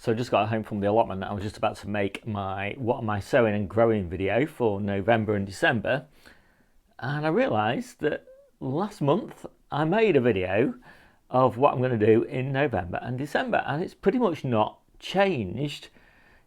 So I just got home from the allotment. I was just about to make my what am I sowing and growing video for November and December, and I realised that last month I made a video of what I'm going to do in November and December, and it's pretty much not changed.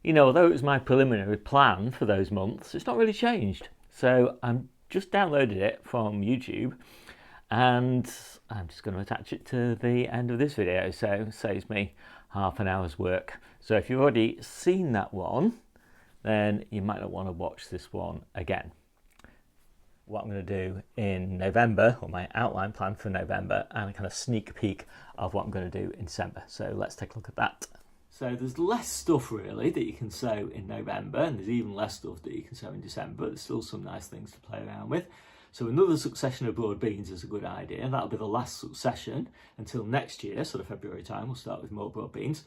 You know, although it was my preliminary plan for those months, it's not really changed. So I'm just downloaded it from YouTube, and I'm just going to attach it to the end of this video, so it saves me half an hour's work. So if you've already seen that one, then you might not want to watch this one again. What I'm going to do in November, or my outline plan for November, and a kind of sneak peek of what I'm going to do in December. So let's take a look at that. So there's less stuff really that you can sow in November, and there's even less stuff that you can sow in December, but there's still some nice things to play around with. So another succession of broad beans is a good idea, and that'll be the last succession until next year, sort of February time. We'll start with more broad beans.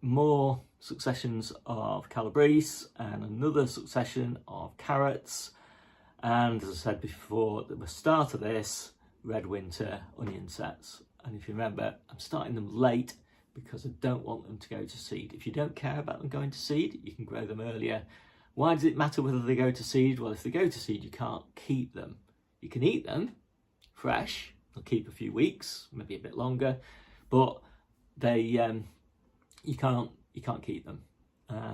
More successions of calabrese, and another succession of carrots, and as I said before, at the start of this, red winter onion sets. And if you remember, I'm starting them late because I don't want them to go to seed. If you don't care about them going to seed, you can grow them earlier. Why does it matter whether they go to seed? Well, if they go to seed, you can't keep them. You can eat them fresh. They'll keep a few weeks, maybe a bit longer, but they you can't keep them.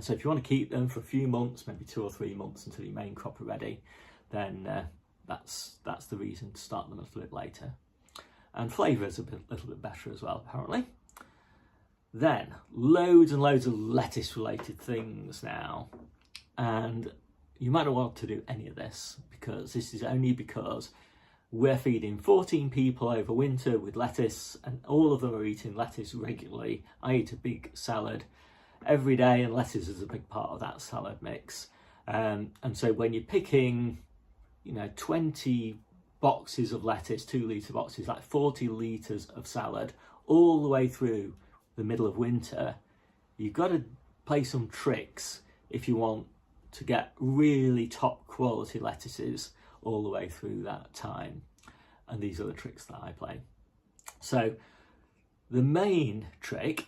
So if you want to keep them for a few months, maybe 2 or 3 months until your main crop are ready, then that's the reason to start them a little bit later. And flavour is a little bit better as well, apparently. Then loads and loads of lettuce related things now, and you might not want to do any of this, because this is only because we're feeding 14 people over winter with lettuce, and all of them are eating lettuce regularly. I eat a big salad every day, and lettuce is a big part of that salad mix. And so when you're picking, 20 boxes of lettuce, 2 litre boxes, like 40 litres of salad, all the way through the middle of winter, you've got to play some tricks if you want to get really top quality lettuces all the way through that time. And these are the tricks that I play. So the main trick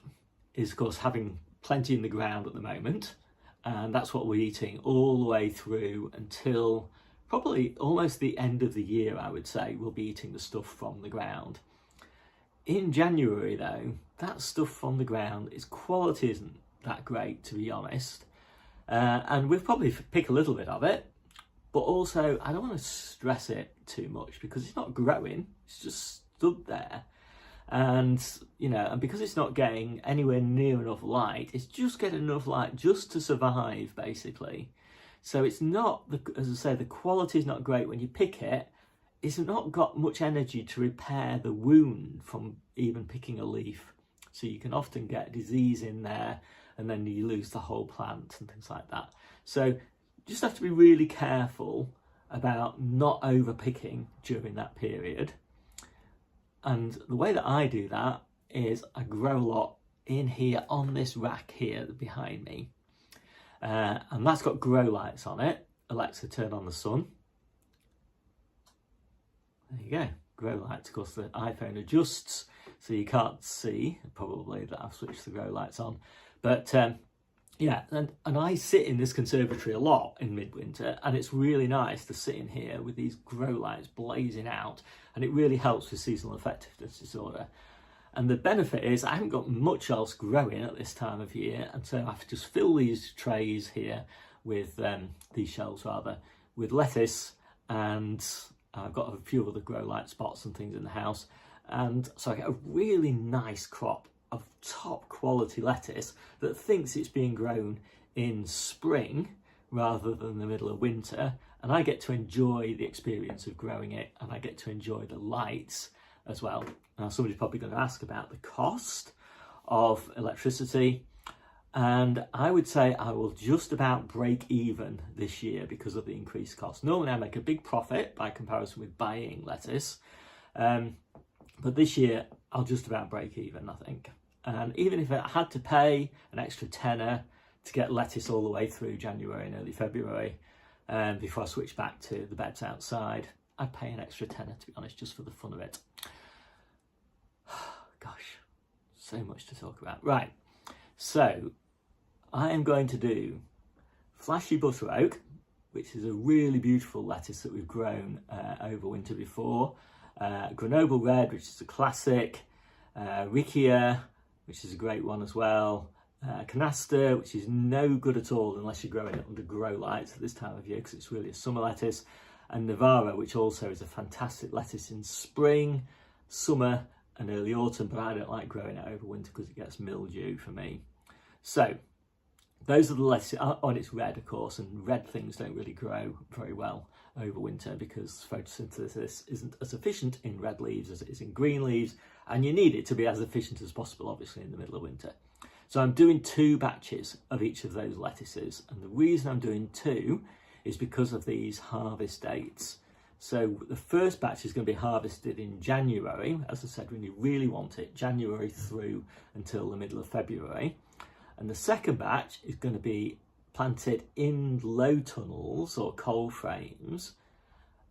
is, of course, having plenty in the ground at the moment, and that's what we're eating all the way through until probably almost the end of the year. I would say we'll be eating the stuff from the ground. In January though, that stuff from the ground, its quality isn't that great, to be honest, and we'll probably pick a little bit of it, but also I don't want to stress it too much because it's not growing, it's just stood there. And and because it's not getting anywhere near enough light, it's just getting enough light just to survive, basically. So it's not, as I say, the quality is not great when you pick it. It's not got much energy to repair the wound from even picking a leaf. So you can often get disease in there, and then you lose the whole plant and things like that. So just have to be really careful about not over picking during that period. And the way that I do that is I grow a lot in here on this rack here behind me. And that's got grow lights on it. Alexa, turn on the sun. There you go, grow lights. Of course, the iPhone adjusts, so you can't see probably that I've switched the grow lights on. But yeah, and I sit in this conservatory a lot in midwinter, and it's really nice to sit in here with these grow lights blazing out, and it really helps with seasonal affective disorder. And the benefit is I haven't got much else growing at this time of year, and so I have to just fill these trays here with, these shelves rather, with lettuce, and I've got a few other grow light spots and things in the house, and so I get a really nice crop of top quality lettuce that thinks it's being grown in spring rather than the middle of winter, and I get to enjoy the experience of growing it, and I get to enjoy the lights as well. Now somebody's probably going to ask about the cost of electricity, and I would say I will just about break even this year because of the increased cost. Normally I make a big profit by comparison with buying lettuce, but this year I'll just about break even, I think. And even if I had to pay an extra tenner to get lettuce all the way through January and early February, before I switch back to the beds outside, I'd pay an extra tenner, to be honest, just for the fun of it. Gosh, so much to talk about. Right, So I am going to do Flashy Butter Oak, which is a really beautiful lettuce that we've grown over winter before. Grenoble Red, which is a classic. Riccia, which is a great one as well. Canasta, which is no good at all unless you're growing it under grow lights at this time of year because it's really a summer lettuce. And Novara, which also is a fantastic lettuce in spring, summer and early autumn, but I don't like growing it over winter because it gets mildew for me. So those are the lettuces. Oh, and it's red, of course, and red things don't really grow very well over winter because photosynthesis isn't as efficient in red leaves as it is in green leaves, and you need it to be as efficient as possible, obviously, in the middle of winter. So I'm doing 2 batches of each of those lettuces, and the reason I'm doing 2 is because of these harvest dates. So the first batch is going to be harvested in January, as I said, when you really want it, January through until the middle of February. And the second batch is going to be planted in low tunnels or coal frames,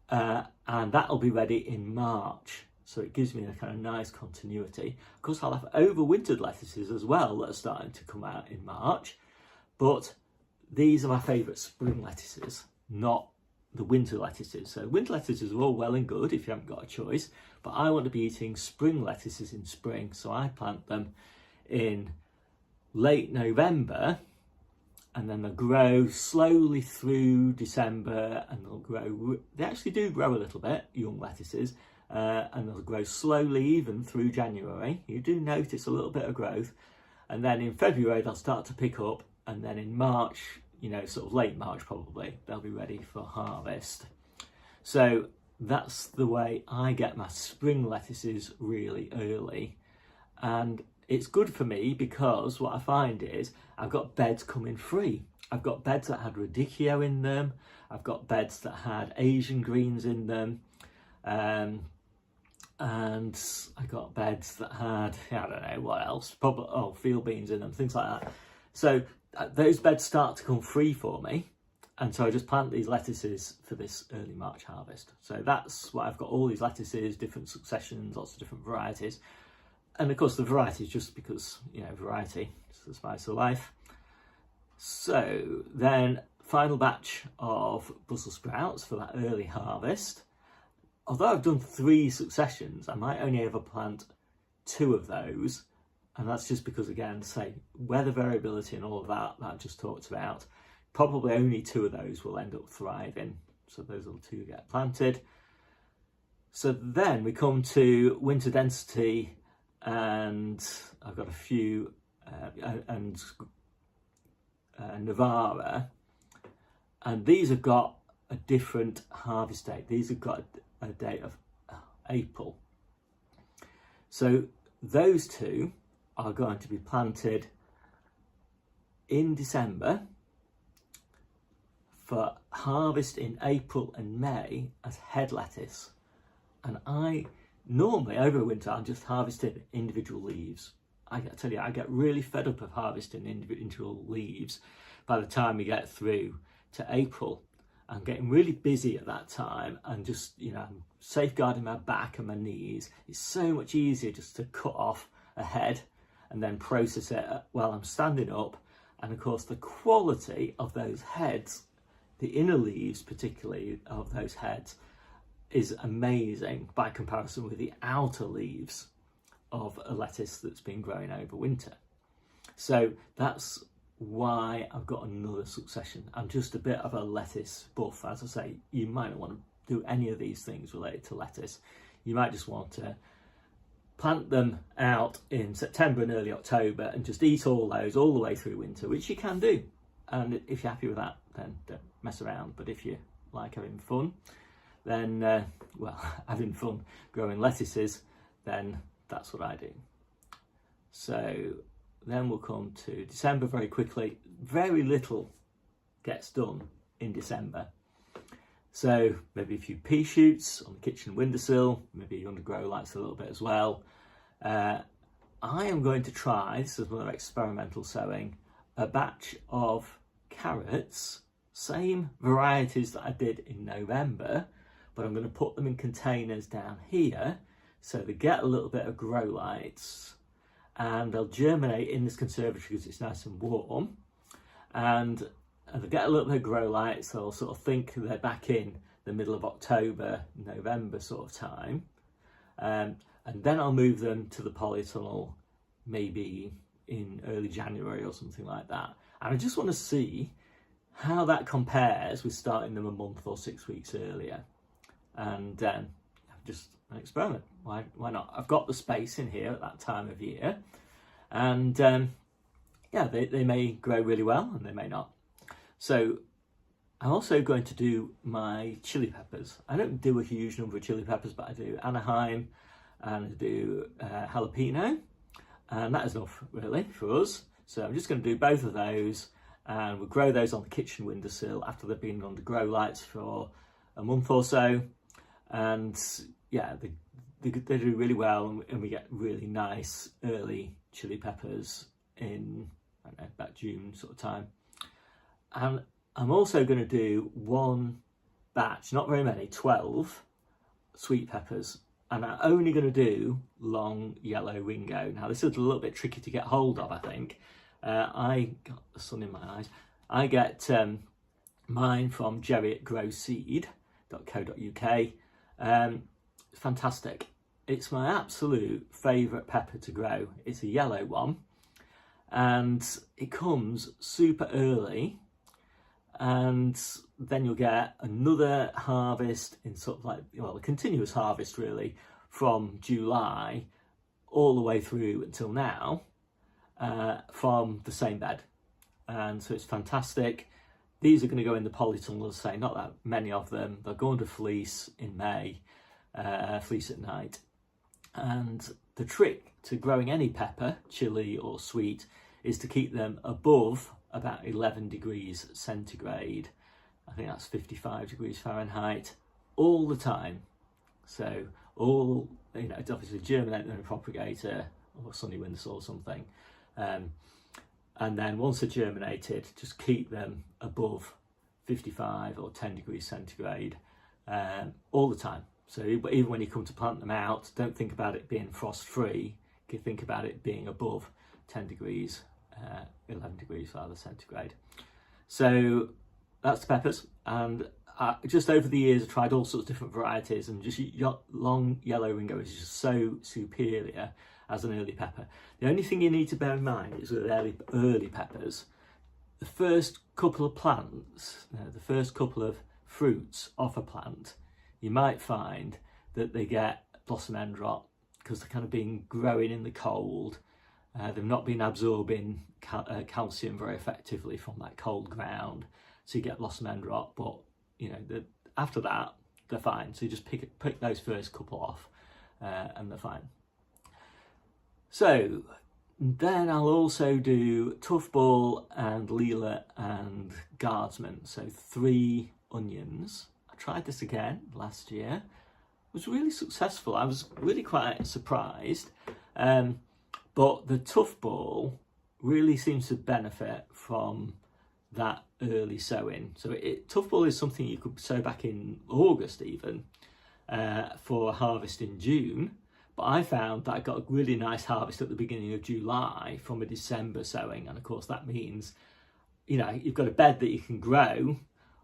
and that'll be ready in March. So it gives me a kind of nice continuity. Of course, I'll have overwintered lettuces as well that are starting to come out in March, but these are my favourite spring lettuces, not the winter lettuces. So winter lettuces are all well and good if you haven't got a choice, but I want to be eating spring lettuces in spring, so I plant them in late November, and then they'll grow slowly through December, and they actually do grow a little bit, young lettuces, and they'll grow slowly even through January. You do notice a little bit of growth, and then in February they'll start to pick up, and then in March, sort of late March probably, they'll be ready for harvest. So that's the way I get my spring lettuces really early, and it's good for me because what I find is I've got beds coming free. I've got beds that had radicchio in them. I've got beds that had Asian greens in them. And I got beds that had, I don't know what else, probably field beans in them, things like that. So those beds start to come free for me. And so I just plant these lettuces for this early March harvest. So that's why I've got all these lettuces, different successions, lots of different varieties. And of course the variety is just because, variety is the spice of life. So then final batch of Brussels sprouts for that early harvest. Although I've done 3 successions, I might only ever plant 2 of those. And that's just because, again, say, weather variability and all of that I just talked about. Probably only 2 of those will end up thriving. So those will 2 get planted. So then we come to winter density, and I've got a few, and Novara, and these have got a different harvest date. These have got a date of April. So those 2 are going to be planted in December for harvest in April and May as head lettuce. And I normally over winter I'm just harvesting individual leaves. I tell you, I get really fed up of harvesting individual leaves by the time we get through to April. I'm getting really busy at that time and just, I'm safeguarding my back and my knees. It's so much easier just to cut off a head and then process it while I'm standing up. And of course, the quality of those heads, the inner leaves particularly of those heads, is amazing by comparison with the outer leaves of a lettuce that's been growing over winter. So that's why I've got another succession. I'm just a bit of a lettuce buff. As I say, you might not want to do any of these things related to lettuce. You might just want to plant them out in September and early October and just eat all those all the way through winter, which you can do. And if you're happy with that, then don't mess around. But if you like having fun, then, having fun growing lettuces, then that's what I do. So then we'll come to December very quickly. Very little gets done in December. So maybe a few pea shoots on the kitchen windowsill, maybe under grow lights a little bit as well. I am going to try, this is another experimental sowing, a batch of carrots, same varieties that I did in November, but I'm going to put them in containers down here so they get a little bit of grow lights, and they'll germinate in this conservatory because it's nice and warm, and they'll get a little bit of grow light, so I'll sort of think they're back in the middle of October, November sort of time, and then I'll move them to the polytunnel maybe in early January or something like that. And I just want to see how that compares with starting them a month or 6 weeks earlier, and just an experiment. Why not? I've got the space in here at that time of year, and yeah, they may grow really well and they may not. So I'm also going to do my chili peppers. I don't do a huge number of chili peppers, but I do Anaheim and I do jalapeno, and that is enough really for us. So I'm just going to do both of those, and we'll grow those on the kitchen windowsill after they've been under grow lights for a month or so. And yeah, they do really well, and we get really nice early chili peppers in, I don't know, about June sort of time. And I'm also going to do one batch, not very many, 12 sweet peppers, and I'm only going to do long yellow Ringo. Now this is a little bit tricky to get hold of, I think. I got the sun in my eyes. I get mine from Jerry at growseed.co.uk. Fantastic. It's my absolute favourite pepper to grow. It's a yellow one, and it comes super early, and then you'll get another harvest in sort of like, well, a continuous harvest really from July all the way through until now, from the same bed. And so it's fantastic. These are going to go in the polytunnel, as I say, not that many of them. They'll go under fleece in May, fleece at night. And the trick to growing any pepper, chili or sweet, is to keep them above about 11 degrees centigrade. I think that's 55 degrees Fahrenheit all the time. So all, you know, it's obviously germinate them in a propagator or sunny windowsill or something. And then once they're germinated, just keep them above 55 or 10 degrees centigrade all the time. So even when you come to plant them out, don't think about it being frost free. Think about it being above 10 degrees, 11 degrees rather centigrade. So that's the peppers. And just over the years, I've tried all sorts of different varieties, and just long yellow Ringo is just so superior as an early pepper. The only thing you need to bear in mind is with early peppers, the first couple of plants, the first couple of fruits off a plant, you might find that they get blossom end rot because they're kind of been growing in the cold. They've not been absorbing calcium very effectively from that cold ground, so you get blossom end rot. But you know, after that, they're fine. So you just pick those first couple off, and they're fine. So then I'll also do Tough Ball and Leela and Guardsman. So 3 onions. I tried this again last year. It was really successful. I was really quite surprised. But the Tough Ball really seems to benefit from that early sowing. So Tough Ball is something you could sow back in August even, for harvest in June. But I found that I got a really nice harvest at the beginning of July from a December sowing. And of course that means, you know, you've got a bed that you can grow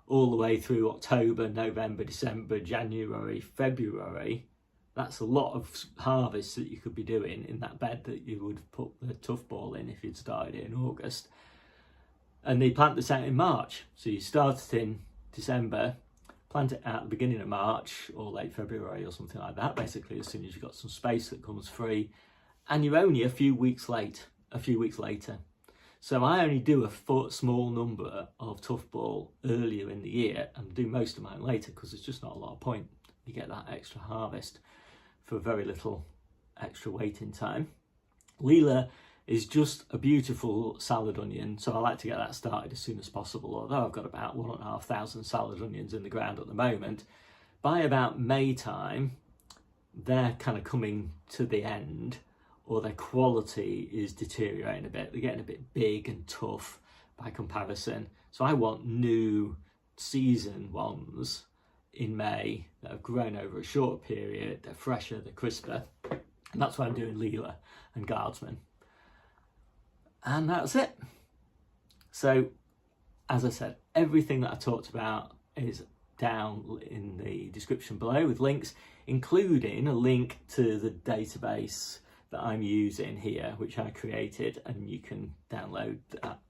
all the way through October, November, December, January, February. That's a lot of harvests that you could be doing in that bed that you would put the Tough Ball in if you'd started it in August. And they plant this out in March. So you start it in December, plant it out at the beginning of March or late February or something like that, basically as soon as you've got some space that comes free, and you're only a few weeks later. So I only do a small number of Tough Ball earlier in the year and do most of mine later because there's just not a lot of point. You get that extra harvest for very little extra waiting time. Leela is just a beautiful salad onion, so I like to get that started as soon as possible, although I've got about 1,500 salad onions in the ground at the moment. By about May time, they're kind of coming to the end, or their quality is deteriorating a bit. They're getting a bit big and tough by comparison. So I want new season ones in May that have grown over a short period. They're fresher, they're crisper. And that's why I'm doing Leela and Guardsman. And that's it. So, as I said, everything that I talked about is down in the description below with links, including a link to the database that I'm using here, which I created, and you can download that.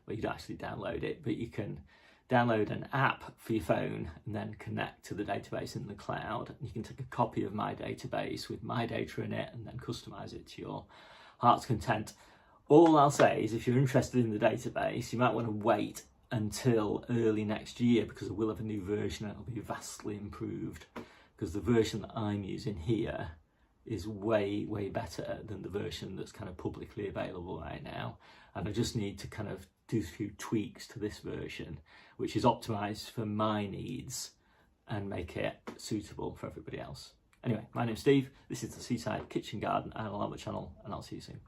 Well, you don't actually download it, but you can download an app for your phone and then connect to the database in the cloud. And you can take a copy of my database with my data in it and then customize it to your heart's content. All I'll say is if you're interested in the database, you might want to wait until early next year, because it will have a new version and it'll be vastly improved, because the version that I'm using here is way better than the version that's kind of publicly available right now, and I just need to kind of do a few tweaks to this version which is optimized for my needs and make it suitable for everybody else. Anyway, my name's Steve, this is the Seaside Kitchen Garden and Llama channel, and I'll see you soon.